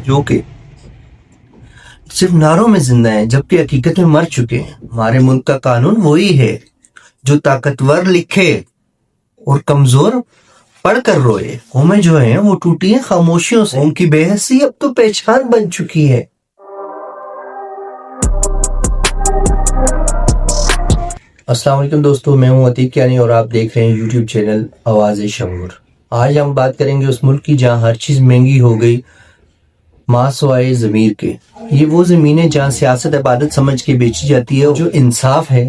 جو کہ صرف نعروں میں زندہ ہیں جبکہ حقیقت میں مر چکے ہیں۔ ہمارے ملک کا قانون وہی ہے جو طاقتور لکھے اور کمزور پڑھ کر روئے۔ قومیں جو ہیں وہ ٹوٹی ہیں خاموشیوں سے، قوم کی بے حسی اب تو پہچان بن چکی ہے۔ السلام علیکم دوستو، میں ہوں عتیق کیانی اور آپ دیکھ رہے ہیں یوٹیوب چینل آواز شعور۔ آج ہم بات کریں گے اس ملک کی جہاں ہر چیز مہنگی ہو گئی ماں سوائے ضمیر کے۔ یہ وہ زمینیں جہاں سیاست عبادت سمجھ کے بیچی جاتی ہے، جو انصاف ہے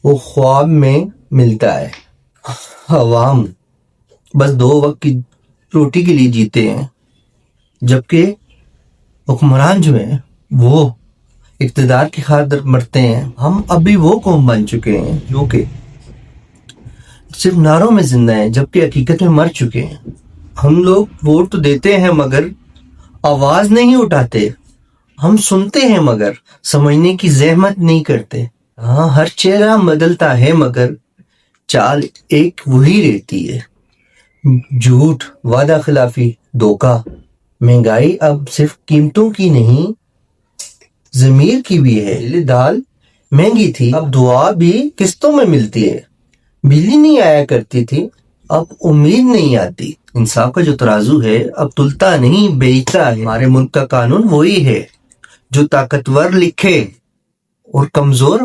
وہ خواب میں ملتا ہے۔ عوام بس 2 وقت کی روٹی کے لیے جیتے ہیں، جبکہ حکمران جو ہیں وہ اقتدار کی خاطر مرتے ہیں۔ ہم ابھی وہ قوم بن چکے ہیں جو کہ صرف نعروں میں زندہ ہیں جبکہ حقیقت میں مر چکے ہیں۔ ہم لوگ ووٹ تو دیتے ہیں مگر آواز نہیں اٹھاتے، ہم سنتے ہیں مگر سمجھنے کی زحمت نہیں کرتے۔ ہاں، ہر چہرہ بدلتا ہے مگر چال ایک وہی رہتی ہے۔ جھوٹ، وعدہ خلافی، دھوکہ، مہنگائی اب صرف قیمتوں کی نہیں ضمیر کی بھی ہے۔ پہلے دال مہنگی تھی، اب دعا بھی قسطوں میں ملتی ہے۔ بجلی نہیں آیا کرتی تھی، اب امید نہیں آتی۔ انصاف کا جو ترازو ہے اب تلتا نہیں بیچتا ہے۔ ہمارے ملک کا قانون وہی ہے جو طاقتور لکھے اور کمزور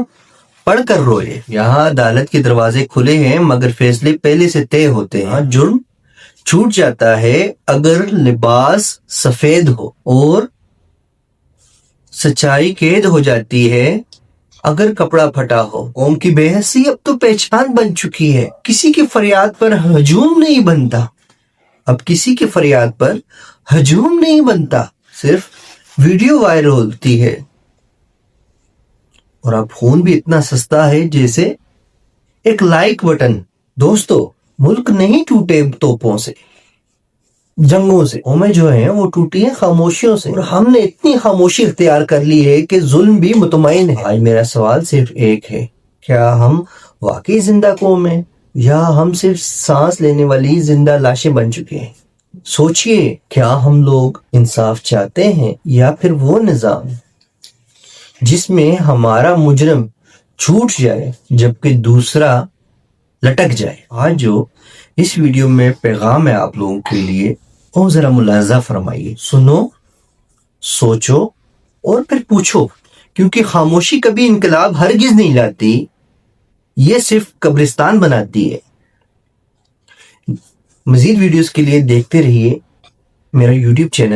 پڑھ کر روئے۔ یہاں عدالت کے دروازے کھلے ہیں مگر فیصلے پہلے سے طے ہوتے ہیں۔ جرم چھوٹ جاتا ہے اگر لباس سفید ہو، اور سچائی قید ہو جاتی ہے اگر کپڑا پھٹا ہو۔ قوم کی بے حسی اب تو پہچان بن چکی ہے۔ کسی کی فریاد پر ہجوم نہیں بنتا، اب کسی کی فریاد پر ہجوم نہیں بنتا، صرف ویڈیو وائرل ہوتی ہے۔ اور اب خون بھی اتنا سستا ہے جیسے ایک لائک بٹن۔ دوستو، ملک نہیں ٹوٹے توپوں سے، جنگوں سے، قومیں جو ہیں وہ ٹوٹی ہیں خاموشیوں سے، اور ہم نے اتنی خاموشی اختیار کر لی ہے کہ ظلم بھی مطمئن ہے۔ آج میرا سوال صرف ایک ہے، کیا ہم واقعی زندہ قوم ہیں یا ہم صرف سانس لینے والی زندہ لاشیں بن چکے ہیں؟ سوچئے، کیا ہم لوگ انصاف چاہتے ہیں یا پھر وہ نظام جس میں ہمارا مجرم چھوٹ جائے جبکہ دوسرا لٹک جائے؟ آج جو اس ویڈیو میں پیغام ہے آپ لوگوں کے لیے، وہ ذرا ملاحظہ فرمائیے، سنو، سوچو اور پھر پوچھو، کیونکہ خاموشی کبھی انقلاب ہرگز نہیں لاتی، یہ صرف قبرستان بناتی ہے۔ مزید ویڈیوز کے لیے دیکھتے رہیے میرا یوٹیوب چینل